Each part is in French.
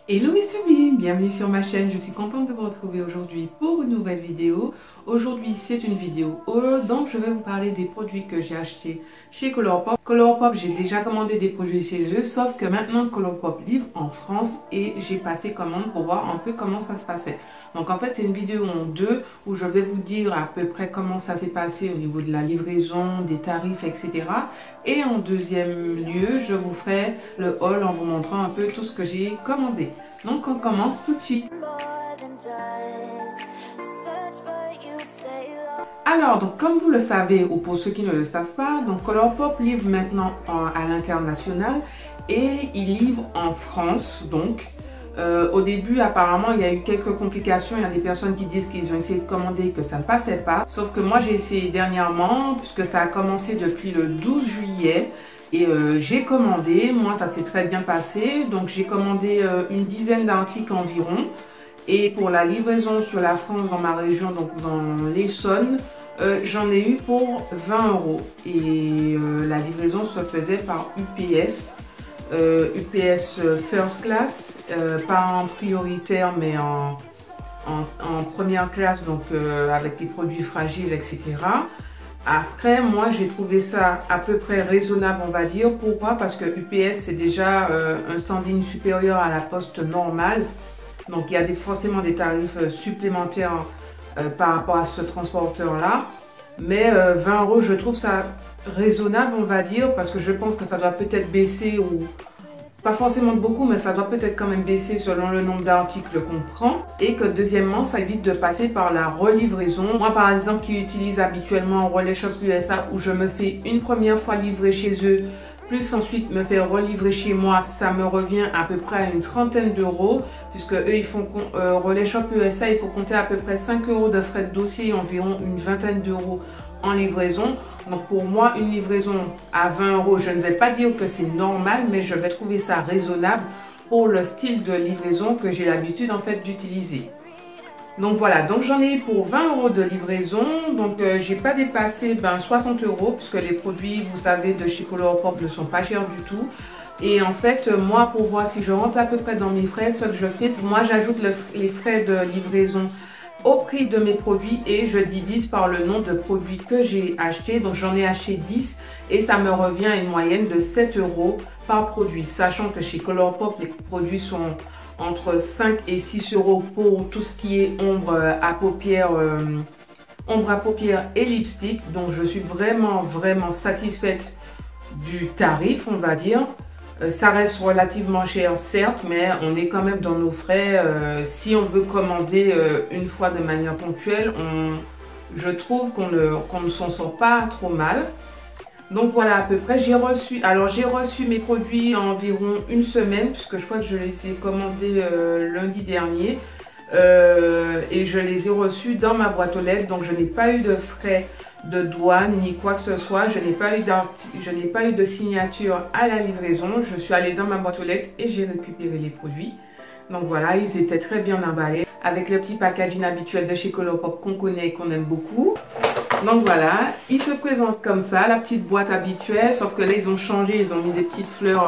Hello mes sublimes, bienvenue sur ma chaîne, je suis contente de vous retrouver aujourd'hui pour une nouvelle vidéo. Aujourd'hui c'est une vidéo haul, donc je vais vous parler des produits que j'ai achetés chez Colourpop. Colourpop, j'ai déjà commandé des produits chez eux, sauf que maintenant Colourpop livre en France et j'ai passé commande pour voir un peu comment ça se passait. Donc en fait c'est une vidéo en deux où je vais vous dire à peu près comment ça s'est passé au niveau de la livraison, des tarifs, etc. Et en deuxième lieu, je vous ferai le haul en vous montrant un peu tout ce que j'ai commandé. Donc on commence tout de suite. Alors, donc comme vous le savez, ou pour ceux qui ne le savent pas, donc Colourpop livre maintenant à l'international et il livre en France. Donc, au début, apparemment, il y a eu quelques complications. Il y a des personnes qui disent qu'ils ont essayé de commander et que ça ne passait pas. Sauf que moi, j'ai essayé dernièrement, puisque ça a commencé depuis le 12 juillet. Et j'ai commandé, moi ça s'est très bien passé, donc j'ai commandé une dizaine d'articles environ. Et pour la livraison sur la France, dans ma région, donc dans l'Essonne, j'en ai eu pour 20 €. Et la livraison se faisait par UPS. UPS First Class, pas en prioritaire mais en première classe, donc avec des produits fragiles, etc. Après, moi, j'ai trouvé ça à peu près raisonnable, on va dire. Pourquoi? Parce que UPS, c'est déjà un standing supérieur à la poste normale. Donc, il y a forcément des tarifs supplémentaires par rapport à ce transporteur-là. Mais 20 €, je trouve ça raisonnable, on va dire, parce que je pense que ça doit peut-être baisser ou... Pas forcément beaucoup, mais ça doit peut-être quand même baisser selon le nombre d'articles qu'on prend. Et que deuxièmement, ça évite de passer par la relivraison. Moi, par exemple, qui utilise habituellement Relais Shop USA, où je me fais une première fois livrer chez eux, plus ensuite me faire relivrer chez moi, ça me revient à peu près à une trentaine d'euros. Puisque eux, ils font Relais Shop USA, il faut compter à peu près 5 € de frais de dossier, environ une vingtaine d'euros en livraison. Donc pour moi, une livraison à 20 €, je ne vais pas dire que c'est normal, mais je vais trouver ça raisonnable pour le style de livraison que j'ai l'habitude en fait d'utiliser. Donc voilà, donc j'en ai pour 20 € de livraison. Donc j'ai pas dépassé 60 €, puisque les produits, vous savez, de chez Colourpop ne sont pas chers du tout. Et en fait, moi, pour voir si je rentre à peu près dans mes frais, ce que je fais, c'est que moi j'ajoute les frais de livraison au prix de mes produits et je divise par le nombre de produits que j'ai achetés. Donc j'en ai acheté 10 et ça me revient à une moyenne de 7 € par produit. Sachant que chez Colourpop, les produits sont entre 5 et 6 € pour tout ce qui est ombre à paupières et lipstick. Donc je suis vraiment satisfaite du tarif, on va dire. Ça reste relativement cher, certes, mais on est quand même dans nos frais. Si on veut commander une fois de manière ponctuelle, je trouve qu'on ne s'en sort pas trop mal. Donc voilà à peu près, j'ai reçu mes produits en environ une semaine, puisque je crois que je les ai commandés lundi dernier. Et je les ai reçus dans ma boîte aux lettres, donc je n'ai pas eu de frais de douane ni quoi que ce soit. Je n'ai pas eu de signature à la livraison. Je suis allée dans ma boîte aux lettres et j'ai récupéré les produits. Donc voilà, ils étaient très bien emballés avec le petit packaging habituel de chez Colourpop qu'on connaît et qu'on aime beaucoup. Donc voilà, ils se présentent comme ça, la petite boîte habituelle, sauf que là ils ont changé, ils ont mis des petites fleurs.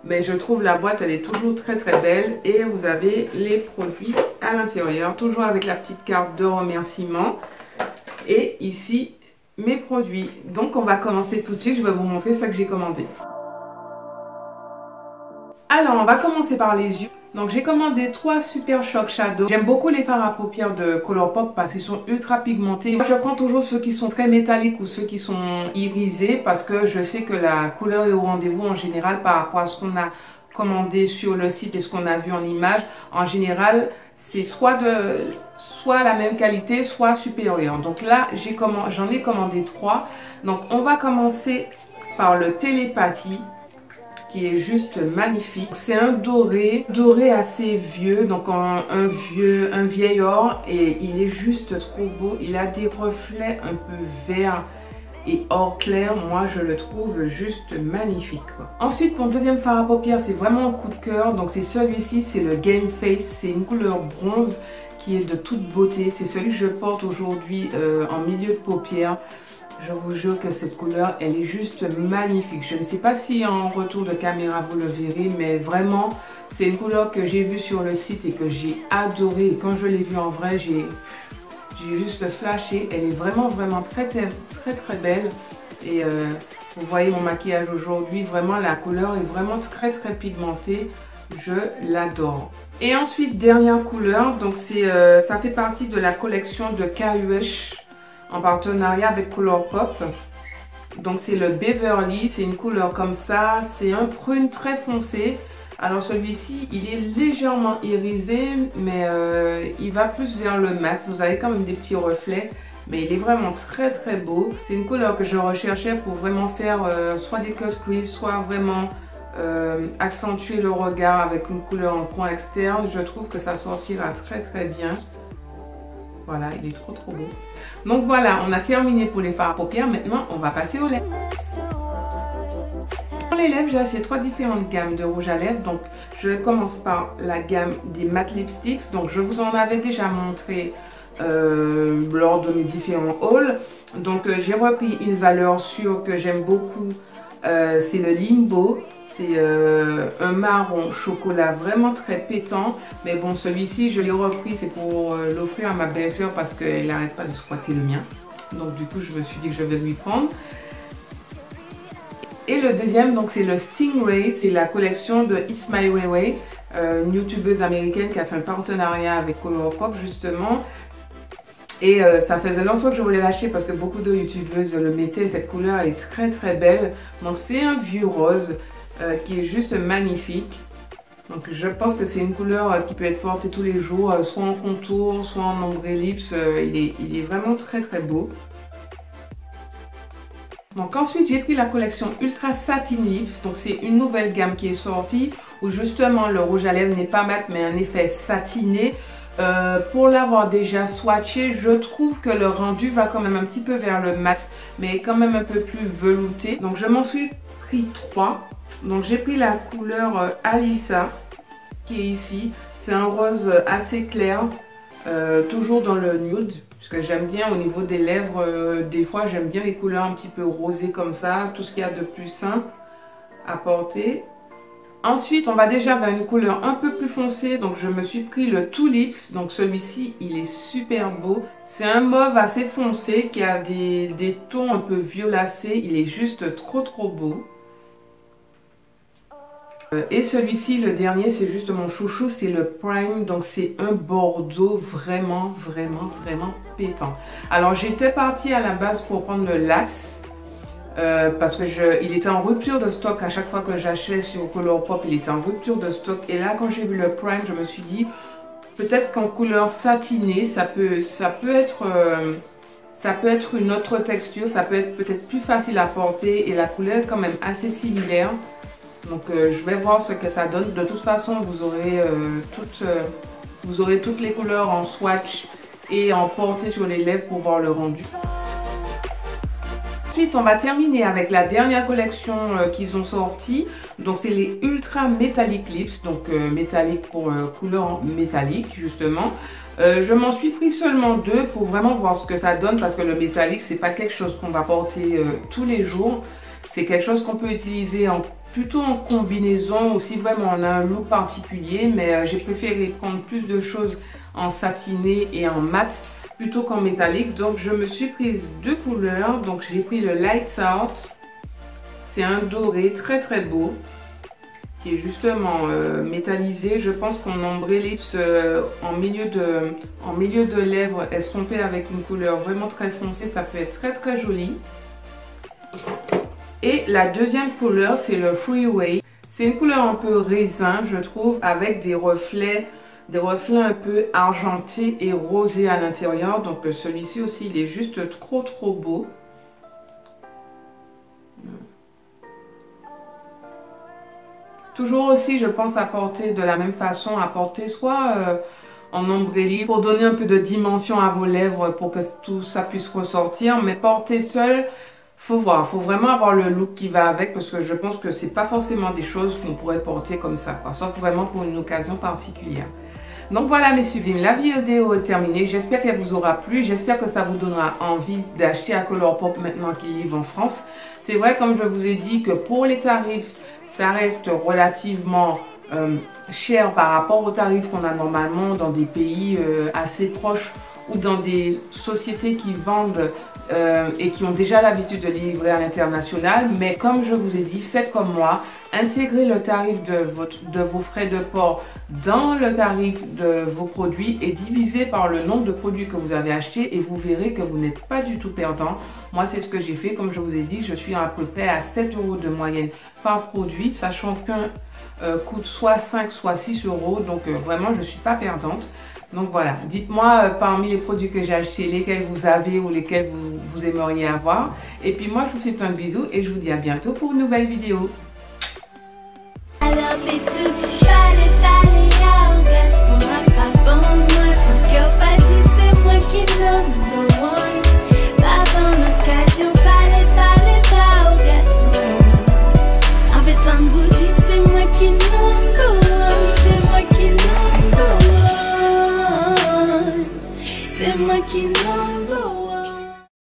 Mais je trouve la boîte, elle est toujours très belle et vous avez les produits à l'intérieur, toujours avec la petite carte de remerciement. Et ici, mes produits. Donc, on va commencer tout de suite. Je vais vous montrer ce que j'ai commandé. Alors, on va commencer par les yeux. Donc, j'ai commandé 3 Super Shock Shadow. J'aime beaucoup les fards à paupières de Colourpop parce qu'ils sont ultra pigmentés. Moi, je prends toujours ceux qui sont très métalliques ou ceux qui sont irisés parce que je sais que la couleur est au rendez-vous en général par rapport à ce qu'on a commandé sur le site et ce qu'on a vu en image. En général, c'est soit la même qualité, soit supérieure. Donc là, j'en ai commandé 3. Donc on va commencer par le Télépathie, qui est juste magnifique. C'est un doré assez vieux, donc un vieil or, et il est juste trop beau. Il a des reflets un peu verts et or clair. Moi je le trouve juste magnifique, quoi. Ensuite, pour le deuxième fard à paupières, c'est vraiment un coup de cœur. Donc c'est celui-ci, c'est le Game Face. C'est une couleur bronze qui est de toute beauté. C'est celui que je porte aujourd'hui en milieu de paupières. Je vous jure que cette couleur, elle est juste magnifique. Je ne sais pas si en retour de caméra vous le verrez, mais vraiment, c'est une couleur que j'ai vue sur le site et que j'ai adorée. Et quand je l'ai vue en vrai, j'ai juste flashé. Elle est vraiment très belle. Et vous voyez mon maquillage aujourd'hui, vraiment la couleur est vraiment très pigmentée. Je l'adore. Et ensuite, dernière couleur, donc ça fait partie de la collection de KUH en partenariat avec Colourpop. Donc c'est le Beverly, c'est une couleur comme ça, c'est un prune très foncé. Alors celui-ci, il est légèrement irisé, mais il va plus vers le mat. Vous avez quand même des petits reflets, mais il est vraiment très beau. C'est une couleur que je recherchais pour vraiment faire soit des cut crease, soit vraiment accentuer le regard avec une couleur en coin externe. Je trouve que ça sortira très bien. Voilà, il est trop beau. Donc voilà, on a terminé pour les fards à paupières. Maintenant, on va passer aux lèvres. Pour les lèvres, j'ai acheté 3 différentes gammes de rouge à lèvres. Donc, je commence par la gamme des matte lipsticks. Donc, je vous en avais déjà montré lors de mes différents hauls. Donc, j'ai repris une valeur sûre que j'aime beaucoup. C'est le Limbo. C'est un marron chocolat vraiment très pétant. Mais bon, celui-ci, je l'ai repris. C'est pour l'offrir à ma belle-sœur parce qu'elle n'arrête pas de squatter le mien. Donc du coup, je me suis dit que je vais lui prendre. Et le deuxième, donc c'est le Stingray. C'est la collection de It's My Way, une youtubeuse américaine qui a fait un partenariat avec Colourpop justement. Et ça faisait longtemps que je voulais l'acheter parce que beaucoup de youtubeuses le mettaient. Cette couleur, elle est très belle. Donc c'est un vieux rose. Qui est juste magnifique. Donc je pense que c'est une couleur qui peut être portée tous les jours, soit en contour, soit en ombre ellipse. Il est vraiment très beau. Donc ensuite j'ai pris la collection Ultra Satin Lips. Donc c'est une nouvelle gamme qui est sortie où justement le rouge à lèvres n'est pas mat mais un effet satiné. Pour l'avoir déjà swatché, je trouve que le rendu va quand même un petit peu vers le mat mais quand même un peu plus velouté. Donc je m'en suis pris 3. Donc j'ai pris la couleur Alissa qui est ici. C'est un rose assez clair, toujours dans le nude. Puisque j'aime bien au niveau des lèvres, des fois j'aime bien les couleurs un petit peu rosées comme ça. Tout ce qu'il y a de plus simple à porter. Ensuite on va déjà vers une couleur un peu plus foncée. Donc je me suis pris le Tulips. Donc celui-ci il est super beau. C'est un mauve assez foncé qui a des tons un peu violacés. Il est juste trop beau. Et celui-ci, le dernier, c'est juste mon chouchou, c'est le Prime. Donc c'est un bordeaux vraiment pétant. Alors j'étais partie à la base pour prendre le Lace. Parce que il était en rupture de stock. À chaque fois que j'achetais sur Colourpop, il était en rupture de stock. Et là, quand j'ai vu le Prime, je me suis dit, peut-être qu'en couleur satinée, ça peut être une autre texture. Ça peut être peut-être plus facile à porter. Et la couleur est quand même assez similaire. Donc je vais voir ce que ça donne. De toute façon, vous aurez toutes les couleurs en swatch et en portée sur les lèvres pour voir le rendu. Ensuite, on va terminer avec la dernière collection qu'ils ont sortie. Donc c'est les Ultra Metallic Lips. Donc métallique pour couleur métallique justement. Je m'en suis pris seulement 2 pour vraiment voir ce que ça donne parce que le métallique, c'est pas quelque chose qu'on va porter tous les jours. C'est quelque chose qu'on peut utiliser plutôt en combinaison ou si vraiment on a un look particulier, mais j'ai préféré prendre plus de choses en satiné et en mat plutôt qu'en métallique. Donc je me suis prise 2 couleurs. Donc j'ai pris le Lights Out. C'est un doré très beau qui est justement métallisé. Je pense qu'en ombre ellipse en milieu de lèvres estompé avec une couleur vraiment très foncée, ça peut être très joli. Et la deuxième couleur, c'est le Freeway. C'est une couleur un peu raisin, je trouve, avec des reflets un peu argentés et rosés à l'intérieur. Donc celui-ci aussi, il est juste trop beau. Toujours aussi, je pense à porter de la même façon, à porter soit en ombrelli pour donner un peu de dimension à vos lèvres pour que tout ça puisse ressortir, mais porter seul. Faut voir, faut vraiment avoir le look qui va avec parce que je pense que c'est pas forcément des choses qu'on pourrait porter comme ça, quoi, sauf vraiment pour une occasion particulière. Donc voilà mes sublimes, la vidéo est terminée. J'espère qu'elle vous aura plu. J'espère que ça vous donnera envie d'acheter à Colourpop maintenant qu'il livre en France. C'est vrai, comme je vous ai dit, que pour les tarifs, ça reste relativement cher par rapport aux tarifs qu'on a normalement dans des pays assez proches ou dans des sociétés qui vendent et qui ont déjà l'habitude de livrer à l'international. Mais comme je vous ai dit, faites comme moi, intégrez le tarif de vos frais de port dans le tarif de vos produits et divisez par le nombre de produits que vous avez achetés et vous verrez que vous n'êtes pas du tout perdant. Moi, c'est ce que j'ai fait. Comme je vous ai dit, je suis à peu près à 7 € de moyenne par produit, sachant qu'un coûte soit 5 soit 6 €. Donc vraiment, je ne suis pas perdante. Donc voilà, dites-moi parmi les produits que j'ai achetés, lesquels vous avez ou lesquels vous aimeriez avoir. Et puis moi, je vous fais plein de bisous et je vous dis à bientôt pour une nouvelle vidéo. C'est moi qui number one.